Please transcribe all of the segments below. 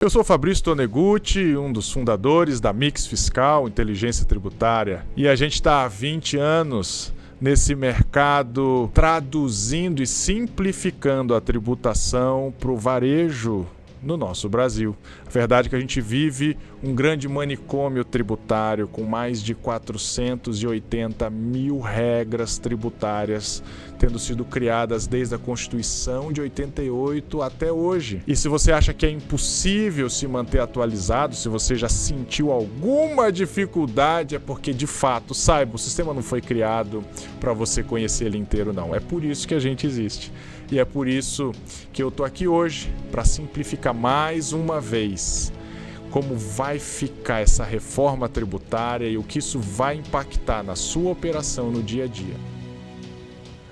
Eu sou Fabrício Tonegutti, um dos fundadores da Mix Fiscal, Inteligência Tributária, e a gente está há 20 anos nesse mercado traduzindo e simplificando a tributação para o varejo no nosso Brasil. A verdade é que a gente vive um grande manicômio tributário com mais de 480 mil regras tributárias tendo sido criadas desde a Constituição de 88 até hoje. E se você acha que é impossível se manter atualizado, se você já sentiu alguma dificuldade, é porque de fato, saiba, o sistema não foi criado para você conhecer ele inteiro, não. É por isso que a gente existe. E é por isso que eu tô aqui hoje, para simplificar mais uma vez como vai ficar essa reforma tributária e o que isso vai impactar na sua operação no dia a dia.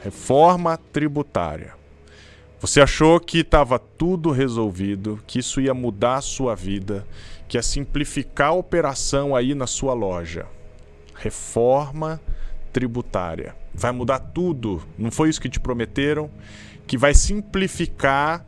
Reforma tributária. Você achou que estava tudo resolvido, que isso ia mudar a sua vida, que ia simplificar a operação aí na sua loja. Reforma tributária. Vai mudar tudo. Não foi isso que te prometeram? Que vai simplificar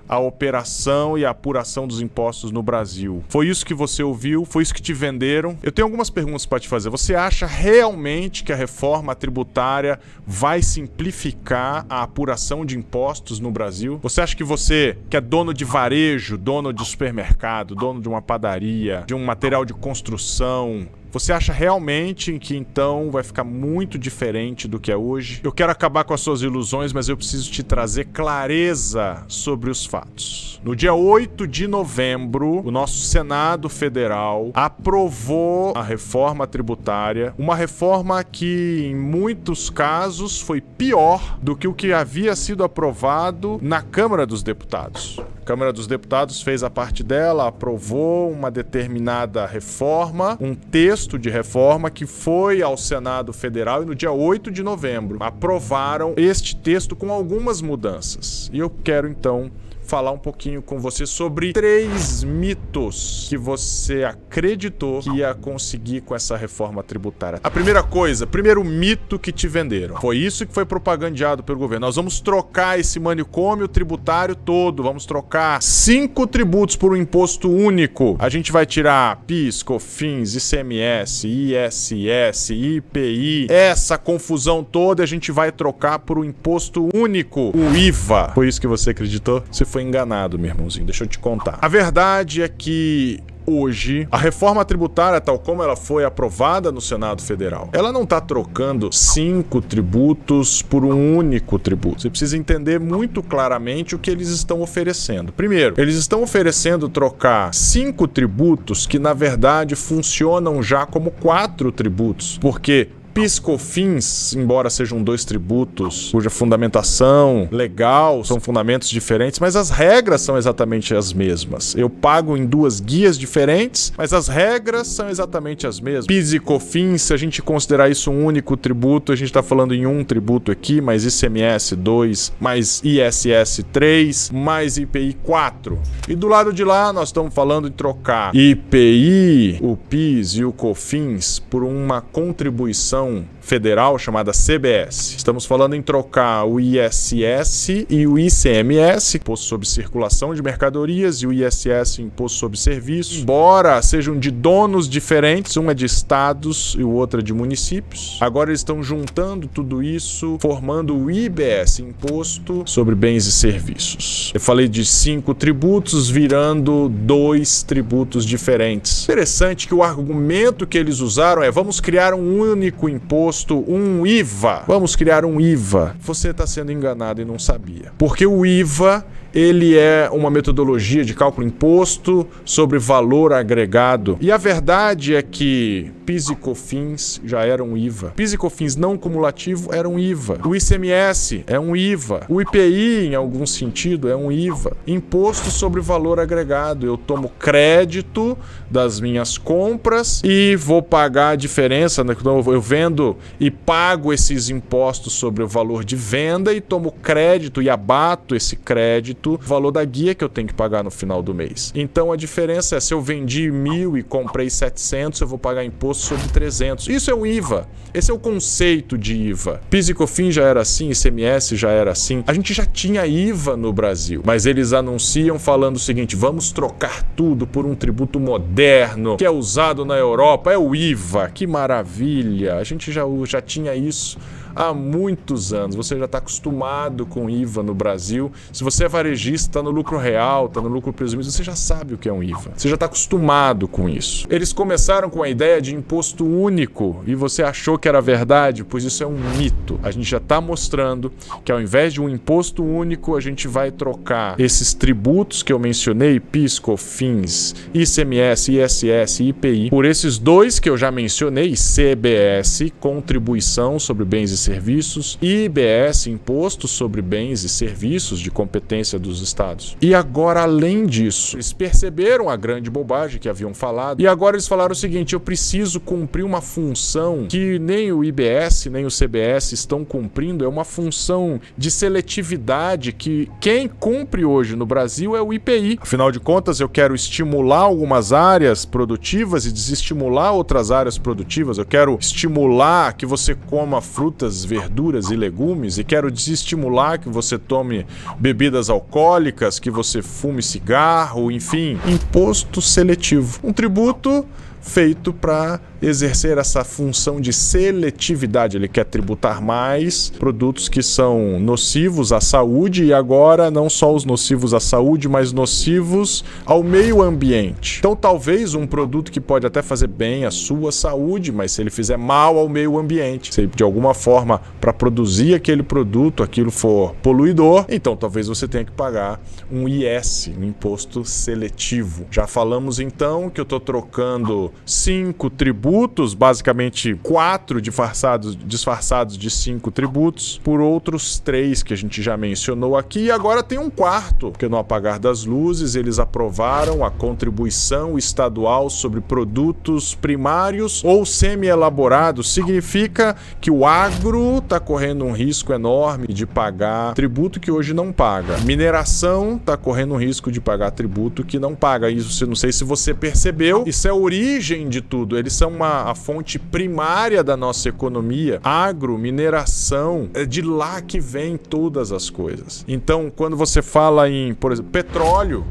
a operação e a apuração dos impostos no Brasil. Foi isso que você ouviu? Foi isso que te venderam? Eu tenho algumas perguntas para te fazer. Você acha realmente que a reforma tributária vai simplificar a apuração de impostos no Brasil? Você acha que você, que é dono de varejo, dono de supermercado, dono de uma padaria, de um material de construção, você acha realmente que então vai ficar muito diferente do que é hoje? Eu quero acabar com as suas ilusões, mas eu preciso te trazer clareza sobre os fatos. No dia 8 de novembro, o nosso Senado Federal aprovou a reforma tributária, uma reforma que em muitos casos foi pior do que o que havia sido aprovado na Câmara dos Deputados. A Câmara dos Deputados fez a parte dela, aprovou uma determinada reforma, um texto de reforma que foi ao Senado Federal e no dia 8 de novembro aprovaram este texto com algumas mudanças. E eu quero então falar um pouquinho com você sobre 3 mitos que você acreditou que ia conseguir com essa reforma tributária. A primeira coisa, primeiro mito que te venderam. Foi isso que foi propagandeado pelo governo. Nós vamos trocar esse manicômio tributário todo, vamos trocar 5 tributos por um imposto único. A gente vai tirar PIS, COFINS, ICMS, ISS, IPI, essa confusão toda a gente vai trocar por um imposto único, o IVA. Foi isso que você acreditou? Você foi enganado, meu irmãozinho. Deixa eu te contar. A verdade é que hoje, a reforma tributária, tal como ela foi aprovada no Senado Federal, ela não está trocando 5 tributos por um único tributo. Você precisa entender muito claramente o que eles estão oferecendo. Primeiro, eles estão oferecendo trocar 5 tributos que, na verdade, funcionam já como 4 tributos. Porque PIS, COFINS, embora sejam 2 tributos cuja fundamentação legal são fundamentos diferentes, mas as regras são exatamente as mesmas. Eu pago em 2 guias diferentes, mas as regras são exatamente as mesmas. PIS e COFINS, se a gente considerar isso um único tributo, a gente está falando em um tributo aqui, mais ICMS 2, mais ISS 3, mais IPI 4. E do lado de lá nós estamos falando em trocar IPI, o PIS e o COFINS por uma contribuição federal chamada CBS. Estamos falando em trocar o ISS e o ICMS, Imposto sobre Circulação de Mercadorias, e o ISS, Imposto sobre Serviços. Embora sejam de donos diferentes, um é de estados e o outro é de municípios, agora eles estão juntando tudo isso, formando o IBS, Imposto sobre Bens e Serviços. Eu falei de 5 tributos virando 2 tributos diferentes. Interessante que o argumento que eles usaram é: vamos criar um único imposto, um IVA. Vamos criar um IVA. Você está sendo enganado e não sabia. Porque o IVA, ele é uma metodologia de cálculo imposto sobre valor agregado. E a verdade é que PIS e COFINS já eram IVA. PIS e COFINS não cumulativo eram IVA. O ICMS é um IVA. O IPI, em algum sentido, é um IVA. Imposto sobre valor agregado. Eu tomo crédito das minhas compras e vou pagar a diferença, né? Eu vendo e pago esses impostos sobre o valor de venda e tomo crédito e abato esse crédito produto, o valor da guia que eu tenho que pagar no final do mês. Então a diferença é, se eu vendi 1.000 e comprei 700, eu vou pagar imposto sobre 300. Isso é o IVA. Esse é o conceito de IVA. PIS e COFINS já era assim, ICMS já era assim. A gente já tinha IVA no Brasil, mas eles anunciam falando o seguinte: vamos trocar tudo por um tributo moderno que é usado na Europa, é o IVA. Que maravilha! A gente já tinha isso há muitos anos. Você já está acostumado com IVA no Brasil. Se você é varejista, está no lucro real, está no lucro presumido, você já sabe o que é um IVA. Você já está acostumado com isso. Eles começaram com a ideia de imposto único e você achou que era verdade, pois isso é um mito. A gente já está mostrando que ao invés de um imposto único, a gente vai trocar esses tributos que eu mencionei, PIS, COFINS, ICMS, ISS e IPI, por esses dois que eu já mencionei, CBS, contribuição sobre bens e serviços, e IBS, imposto sobre bens e serviços de competência dos estados. E agora, além disso, eles perceberam a grande bobagem que haviam falado, e agora eles falaram o seguinte: eu preciso cumprir uma função que nem o IBS nem o CBS estão cumprindo, é uma função de seletividade que quem cumpre hoje no Brasil é o IPI. Afinal de contas, eu quero estimular algumas áreas produtivas e desestimular outras áreas produtivas. Eu quero estimular que você coma frutas, verduras e legumes, e quero desestimular que você tome bebidas alcoólicas, que você fume cigarro, enfim, imposto seletivo. Um tributo feito para exercer essa função de seletividade. Ele quer tributar mais produtos que são nocivos à saúde, e agora não só os nocivos à saúde, mas nocivos ao meio ambiente. Então talvez um produto que pode até fazer bem à sua saúde, mas se ele fizer mal ao meio ambiente, se de alguma forma para produzir aquele produto aquilo for poluidor, então talvez você tenha que pagar um IS, um imposto seletivo. Já falamos então que eu estou trocando 5 tributos, basicamente 4 disfarçados de 5 tributos, por outros 3 que a gente já mencionou aqui, e agora tem um quarto, porque no apagar das luzes eles aprovaram a contribuição estadual sobre produtos primários ou semi-elaborados. Significa que o agro está correndo um risco enorme de pagar tributo que hoje não paga. Mineração está correndo um risco de pagar tributo que não paga. Isso, não sei se você percebeu, isso é a origem de tudo. Eles são a fonte primária da nossa economia. Agro, mineração, é de lá que vem todas as coisas. Então, quando você fala em, por exemplo, petróleo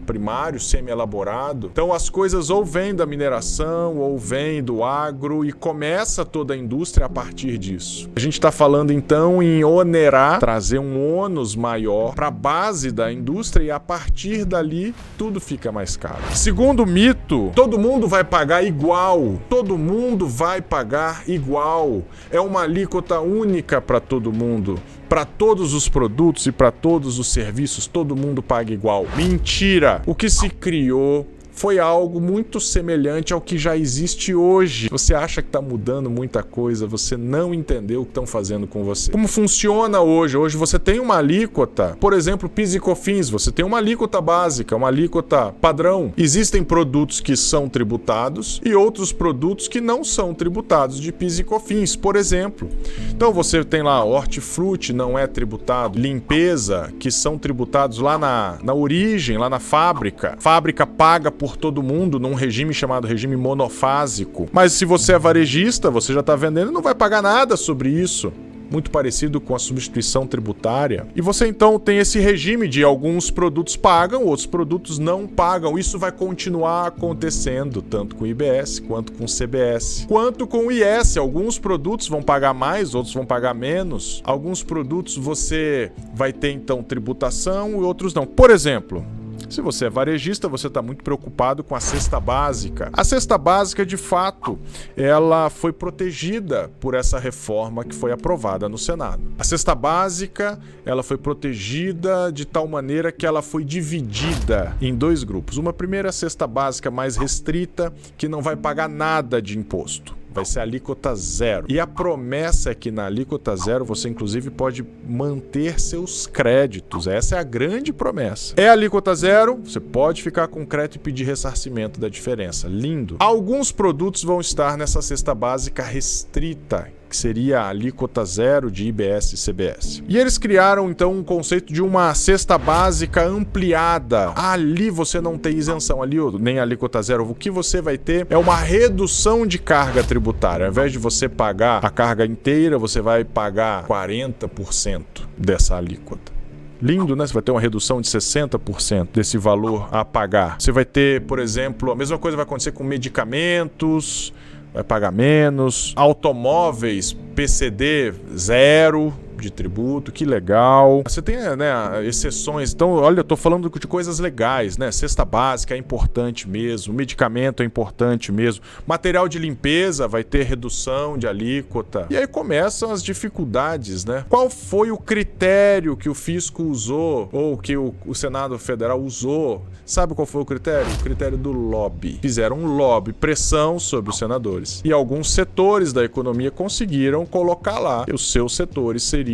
primário, semi-elaborado. Então as coisas ou vêm da mineração ou vêm do agro, e começa toda a indústria a partir disso. A gente está falando então em onerar, trazer um ônus maior para a base da indústria, e a partir dali tudo fica mais caro. Segundo mito, todo mundo vai pagar igual. Todo mundo vai pagar igual. É uma alíquota única para todo mundo. Para todos os produtos e para todos os serviços, todo mundo paga igual. Mentira! O que se criou foi algo muito semelhante ao que já existe hoje. Você acha que está mudando muita coisa, você não entendeu o que estão fazendo com você. Como funciona hoje? Hoje você tem uma alíquota, por exemplo, PIS e COFINS, você tem uma alíquota básica, uma alíquota padrão. Existem produtos que são tributados e outros produtos que não são tributados de PIS e COFINS, por exemplo. Então você tem lá hortifruti, não é tributado, limpeza, que são tributados lá na origem, lá na fábrica. Fábrica paga por todo mundo num regime chamado regime monofásico. Mas se você é varejista, você já está vendendo e não vai pagar nada sobre isso. Muito parecido com a substituição tributária. E você então tem esse regime de alguns produtos pagam, outros produtos não pagam. Isso vai continuar acontecendo, tanto com o IBS quanto com o CBS. Quanto com o IS, alguns produtos vão pagar mais, outros vão pagar menos. Alguns produtos você vai ter então tributação e outros não. Por exemplo, se você é varejista, você está muito preocupado com a cesta básica. A cesta básica, de fato, ela foi protegida por essa reforma que foi aprovada no Senado. A cesta básica, ela foi protegida de tal maneira que ela foi dividida em 2 grupos. Uma primeira cesta básica mais restrita, que não vai pagar nada de imposto. Vai ser alíquota zero. E a promessa é que na alíquota zero você inclusive pode manter seus créditos. Essa é a grande promessa. É alíquota zero, você pode ficar com crédito e pedir ressarcimento da diferença. Lindo. Alguns produtos vão estar nessa cesta básica restrita. que seria a alíquota zero de IBS e CBS. E eles criaram então um conceito de uma cesta básica ampliada. Ali você não tem isenção, ali nem alíquota zero. O que você vai ter é uma redução de carga tributária. Ao invés de você pagar a carga inteira, você vai pagar 40% dessa alíquota. Lindo, né? Você vai ter uma redução de 60% desse valor a pagar. Você vai ter, por exemplo, a mesma coisa vai acontecer com medicamentos, vai pagar menos. Automóveis, PCD zero de tributo, que legal. Você tem, né, exceções. Então, olha, eu tô falando de coisas legais, né? Cesta básica é importante mesmo, medicamento é importante mesmo, material de limpeza vai ter redução de alíquota. E aí começam as dificuldades, né? Qual foi o critério que o fisco usou, ou que o Senado Federal usou? Sabe qual foi o critério? O critério do lobby. Fizeram um lobby, pressão sobre os senadores. E alguns setores da economia conseguiram colocar lá que os seus setores seriam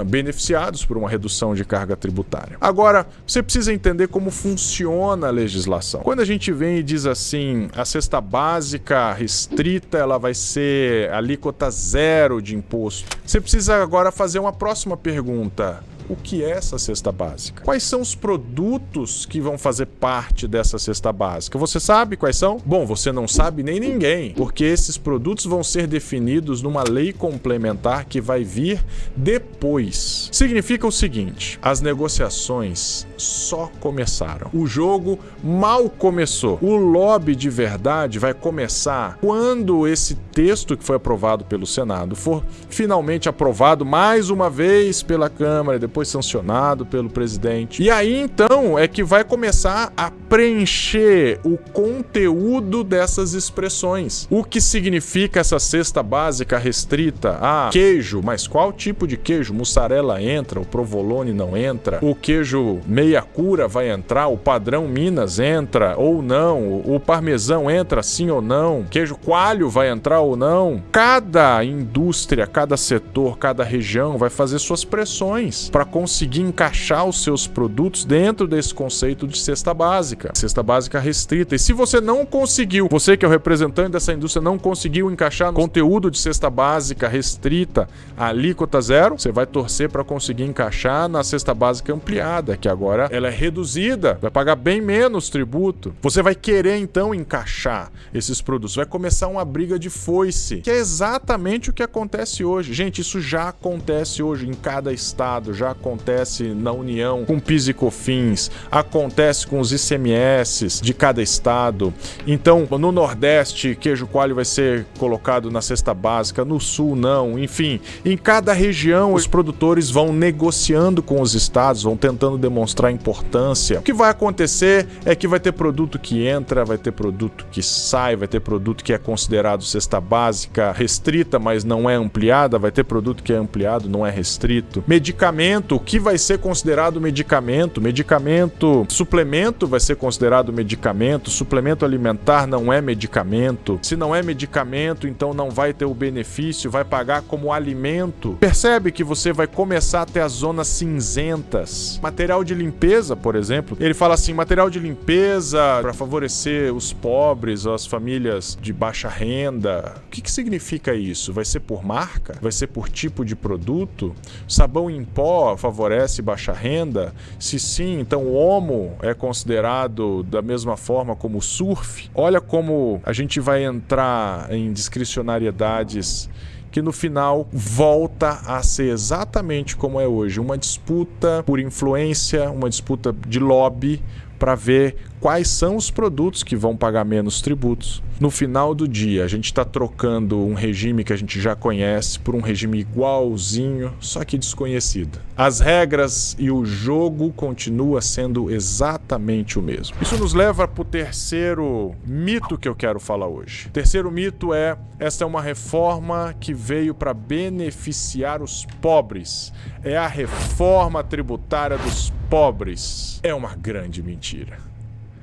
beneficiados por uma redução de carga tributária. Agora, você precisa entender como funciona a legislação. Quando a gente vem e diz assim, a cesta básica restrita, ela vai ser alíquota zero de imposto. Você precisa agora fazer uma próxima pergunta. O que é essa cesta básica? Quais são os produtos que vão fazer parte dessa cesta básica? Você sabe quais são? Bom, você não sabe nem ninguém, porque esses produtos vão ser definidos numa lei complementar que vai vir depois. Significa o seguinte, as negociações só começaram. O jogo mal começou. O lobby de verdade vai começar quando esse texto que foi aprovado pelo Senado for finalmente aprovado mais uma vez pela Câmara, depois sancionado pelo presidente. E aí então é que vai começar a preencher o conteúdo dessas expressões. O que significa essa cesta básica restrita? Ah, queijo, mas qual tipo de queijo? Mussarela entra, o provolone não entra, o queijo meia cura vai entrar, o padrão Minas entra ou não, o parmesão entra sim ou não, queijo coalho vai entrar ou não. Cada indústria, cada setor, cada região vai fazer suas pressões para conseguir encaixar os seus produtos dentro desse conceito de cesta básica restrita. E se você não conseguiu, você que é o representante dessa indústria não conseguiu encaixar no conteúdo de cesta básica restrita a alíquota zero, você vai torcer para conseguir encaixar na cesta básica ampliada, que agora ela é reduzida, vai pagar bem menos tributo. Você vai querer então encaixar esses produtos, vai começar uma briga de foice, que é exatamente o que acontece hoje. Gente, isso já acontece hoje em cada estado, já acontece na União com PIS e COFINS, acontece com os ICMS de cada estado. Então, no Nordeste, queijo coalho vai ser colocado na cesta básica, no Sul não, enfim. Em cada região, os produtores vão negociando com os estados, vão tentando demonstrar importância. O que vai acontecer é que vai ter produto que entra, vai ter produto que sai, vai ter produto que é considerado cesta básica restrita, mas não é ampliada, vai ter produto que é ampliado, não é restrito. Medicamento, o que vai ser considerado medicamento? Medicamento, suplemento vai ser considerado medicamento, suplemento alimentar não é medicamento. Se não é medicamento, então não vai ter o benefício, vai pagar como alimento. Percebe que você vai começar a ter as zonas cinzentas. Material de limpeza, por exemplo, ele fala assim, material de limpeza para favorecer os pobres, as famílias de baixa renda. O que significa isso? Vai ser por marca? Vai ser por tipo de produto? Sabão em pó favorece baixa renda? Se sim, então o Omo é considerado da mesma forma como o surf? Olha como a gente vai entrar em discricionariedades que no final volta a ser exatamente como é hoje, uma disputa por influência, uma disputa de lobby para ver quais são os produtos que vão pagar menos tributos. No final do dia, a gente está trocando um regime que a gente já conhece por um regime igualzinho, só que desconhecido. As regras e o jogo continua sendo exatamente o mesmo. Isso nos leva para o terceiro mito que eu quero falar hoje. O terceiro mito é: esta é uma reforma que veio para beneficiar os pobres. É a reforma tributária dos pobres. É uma grande mentira.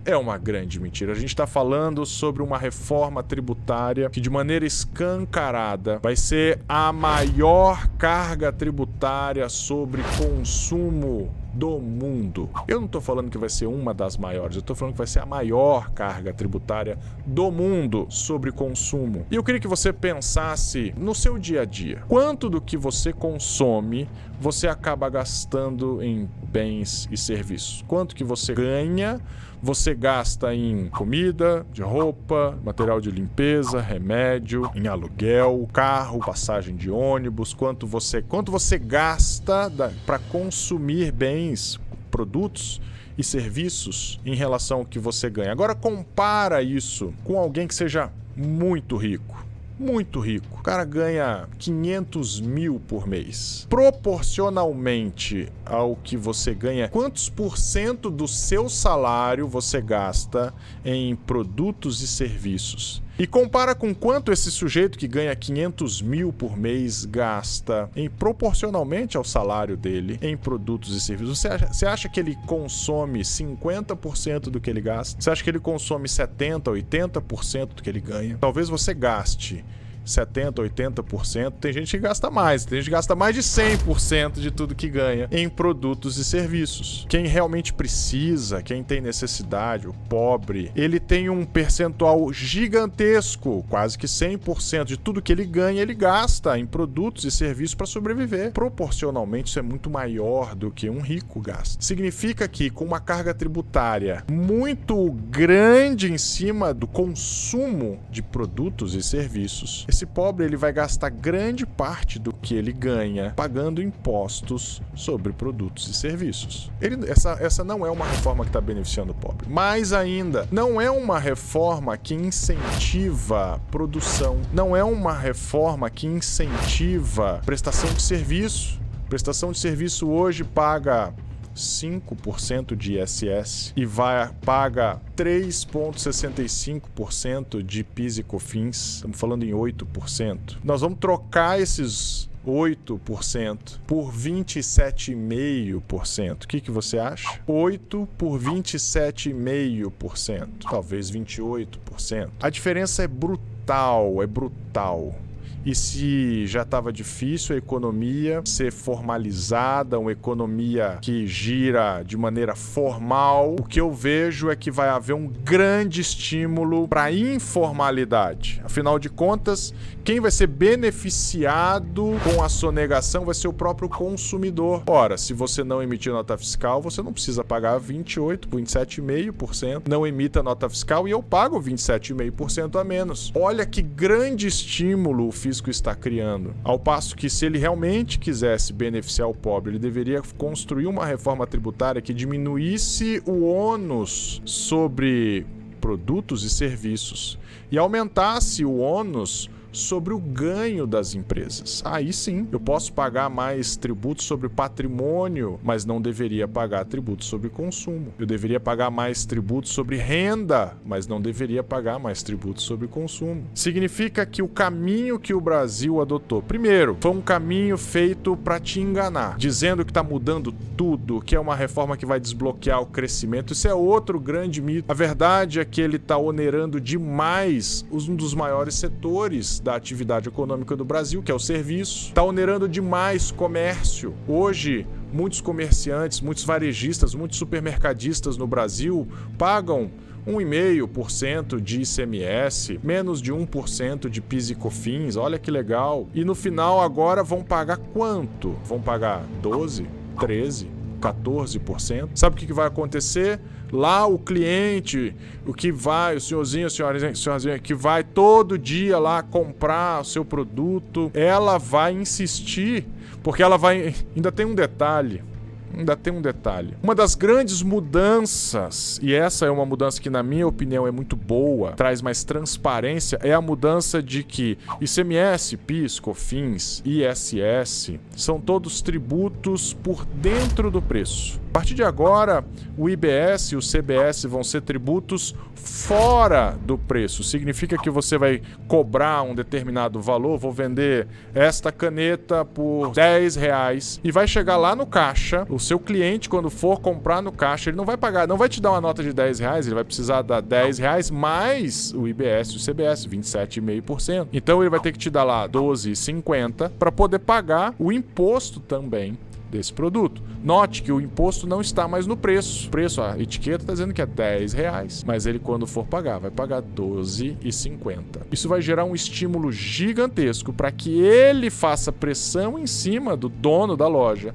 É uma grande mentira. A gente está falando sobre uma reforma tributária que, de maneira escancarada, vai ser a maior carga tributária sobre consumo do mundo. Eu não estou falando que vai ser uma das maiores, eu estou falando que vai ser a maior carga tributária do mundo sobre consumo. E eu queria que você pensasse no seu dia a dia. Quanto do que você consome você acaba gastando em bens e serviços? Quanto que você ganha, você gasta em comida, de roupa, material de limpeza, remédio, em aluguel, carro, passagem de ônibus, quanto você gasta para consumir bens, produtos e serviços em relação ao que você ganha. Agora compara isso com alguém que seja muito rico. Muito rico. O cara ganha 500 mil por mês. Proporcionalmente ao que você ganha, quantos % do seu salário você gasta em produtos e serviços? E compara com quanto esse sujeito que ganha 500 mil por mês gasta proporcionalmente ao salário dele em produtos e serviços. Você acha que ele consome 50% do que ele gasta? Você acha que ele consome 70%, 80% do que ele ganha? Talvez você gaste 70%, 80%, tem gente que gasta mais, tem gente que gasta mais de 100% de tudo que ganha em produtos e serviços. Quem realmente precisa, quem tem necessidade, o pobre, ele tem um percentual gigantesco, quase que 100% de tudo que ele ganha, ele gasta em produtos e serviços para sobreviver. Proporcionalmente, isso é muito maior do que um rico gasta. Significa que com uma carga tributária muito grande em cima do consumo de produtos e serviços, esse pobre ele vai gastar grande parte do que ele ganha pagando impostos sobre produtos e serviços. Essa não é uma reforma que está beneficiando o pobre. Mais ainda, não é uma reforma que incentiva produção. Não é uma reforma que incentiva prestação de serviço. Prestação de serviço hoje paga 5% de ISS e paga 3,65% de PIS e COFINS. Estamos falando em 8%. Nós vamos trocar esses 8% por 27,5%. O que você acha? 8 por 27,5%. Talvez 28%. A diferença é brutal, E se já estava difícil a economia ser formalizada, uma economia que gira de maneira formal, o que eu vejo é que vai haver um grande estímulo para a informalidade. Afinal de contas, quem vai ser beneficiado com a sonegação vai ser o próprio consumidor. Ora, se você não emitir nota fiscal, você não precisa pagar 28%, 27,5%. Não emita nota fiscal e eu pago 27,5% a menos. Olha que grande estímulo o fisco está criando. Ao passo que, se ele realmente quisesse beneficiar o pobre, ele deveria construir uma reforma tributária que diminuísse o ônus sobre produtos e serviços e aumentasse o ônus sobre o ganho das empresas. Aí sim, eu posso pagar mais tributos sobre patrimônio, mas não deveria pagar tributos sobre consumo. Eu deveria pagar mais tributos sobre renda, mas não deveria pagar mais tributos sobre consumo. Significa que o caminho que o Brasil adotou, primeiro, foi um caminho feito para te enganar, dizendo que está mudando tudo, que é uma reforma que vai desbloquear o crescimento. Isso é outro grande mito. A verdade é que ele está onerando demais um dos maiores setores da atividade econômica do Brasil, que é o serviço. Está onerando demais comércio. Hoje, muitos comerciantes, muitos varejistas, muitos supermercadistas no Brasil pagam 1,5% de ICMS, menos de 1% de PIS e COFINS. Olha que legal. E no final agora vão pagar quanto? Vão pagar 12%, 13%, 14%. Sabe o que vai acontecer? Lá o cliente, o senhorzinho, a senhorazinha que vai todo dia lá comprar o seu produto, ela vai insistir, porque ainda tem um detalhe. Uma das grandes mudanças, e essa é uma mudança que na minha opinião é muito boa, traz mais transparência, é a mudança de que ICMS, PIS, COFINS, ISS são todos tributos por dentro do preço. A partir de agora, o IBS e o CBS vão ser tributos fora do preço. Significa que você vai cobrar um determinado valor, vou vender esta caneta por R$10 e vai chegar lá no caixa, o seu cliente, quando for comprar no caixa, ele não vai pagar, não vai te dar uma nota de R$10, ele vai precisar dar R$10 mais o IBS e o CBS, 27,5%. Então ele vai ter que te dar lá R$12,50 para poder pagar o imposto também desse produto. Note que o imposto não está mais no preço. A etiqueta está dizendo que é R$10, mas ele, quando for pagar, vai pagar R$12,50. Isso vai gerar um estímulo gigantesco para que ele faça pressão em cima do dono da loja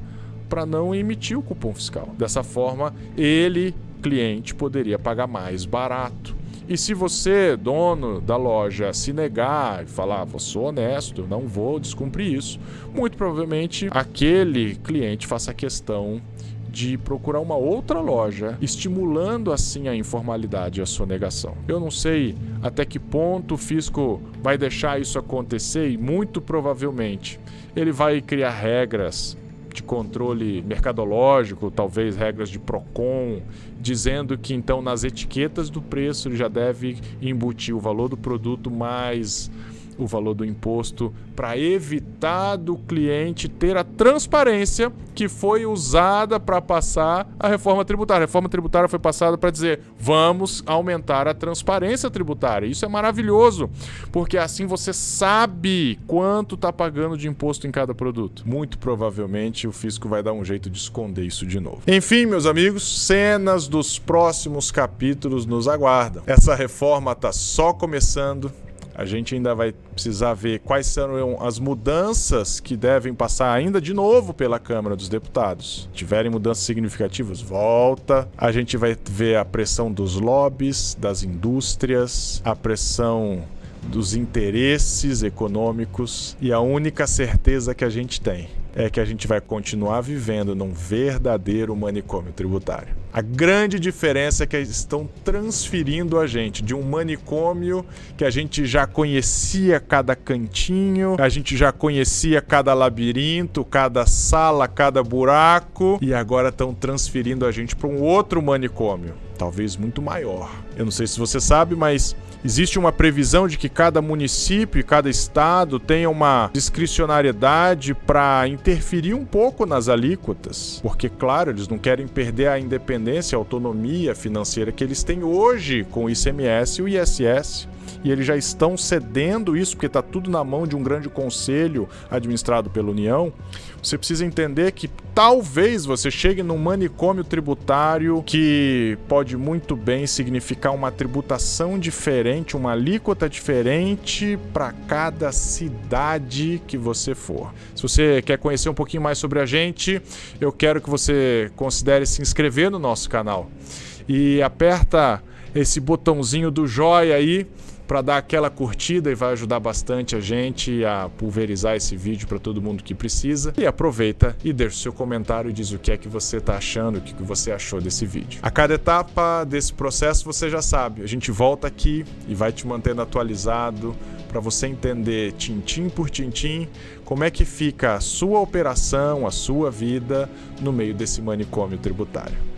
para não emitir o cupom fiscal. Dessa forma, ele, cliente, poderia pagar mais barato. E se você, dono da loja, se negar e falar, sou honesto, não vou descumprir isso, muito provavelmente aquele cliente faça questão de procurar uma outra loja, estimulando assim a informalidade e a sonegação. Eu não sei até que ponto o fisco vai deixar isso acontecer e muito provavelmente ele vai criar regras de controle mercadológico, talvez regras de PROCON, dizendo que então nas etiquetas do preço ele já deve embutir o valor do produto mais o valor do imposto, para evitar do cliente ter a transparência que foi usada para passar a reforma tributária. A reforma tributária foi passada para dizer, vamos aumentar a transparência tributária. Isso é maravilhoso, porque assim você sabe quanto está pagando de imposto em cada produto. Muito provavelmente o fisco vai dar um jeito de esconder isso de novo. Enfim, meus amigos, cenas dos próximos capítulos nos aguardam. Essa reforma está só começando. A gente ainda vai precisar ver quais serão as mudanças que devem passar ainda de novo pela Câmara dos Deputados. Se tiverem mudanças significativas, volta. A gente vai ver a pressão dos lobbies, das indústrias, a pressão dos interesses econômicos. E a única certeza que a gente tem é que a gente vai continuar vivendo num verdadeiro manicômio tributário. A grande diferença é que estão transferindo a gente de um manicômio que a gente já conhecia cada cantinho, a gente já conhecia cada labirinto, cada sala, cada buraco, e agora estão transferindo a gente para um outro manicômio, talvez muito maior. Eu não sei se você sabe, mas existe uma previsão de que cada município e cada estado tenha uma discricionariedade para interferir um pouco nas alíquotas, porque, claro, eles não querem perder a independência, a autonomia financeira que eles têm hoje com o ICMS e o ISS. E eles já estão cedendo isso, porque está tudo na mão de um grande conselho administrado pela União. Você precisa entender que talvez você chegue num manicômio tributário que pode muito bem significar uma tributação diferente, uma alíquota diferente para cada cidade que você for. Se você quer conhecer um pouquinho mais sobre a gente, eu quero que você considere se inscrever no nosso canal. E aperta esse botãozinho do joinha aí, para dar aquela curtida, e vai ajudar bastante a gente a pulverizar esse vídeo para todo mundo que precisa. E aproveita e deixa o seu comentário e diz o que é que você está achando, o que você achou desse vídeo. A cada etapa desse processo você já sabe, a gente volta aqui e vai te mantendo atualizado para você entender tintim por tintim como é que fica a sua operação, a sua vida no meio desse manicômio tributário.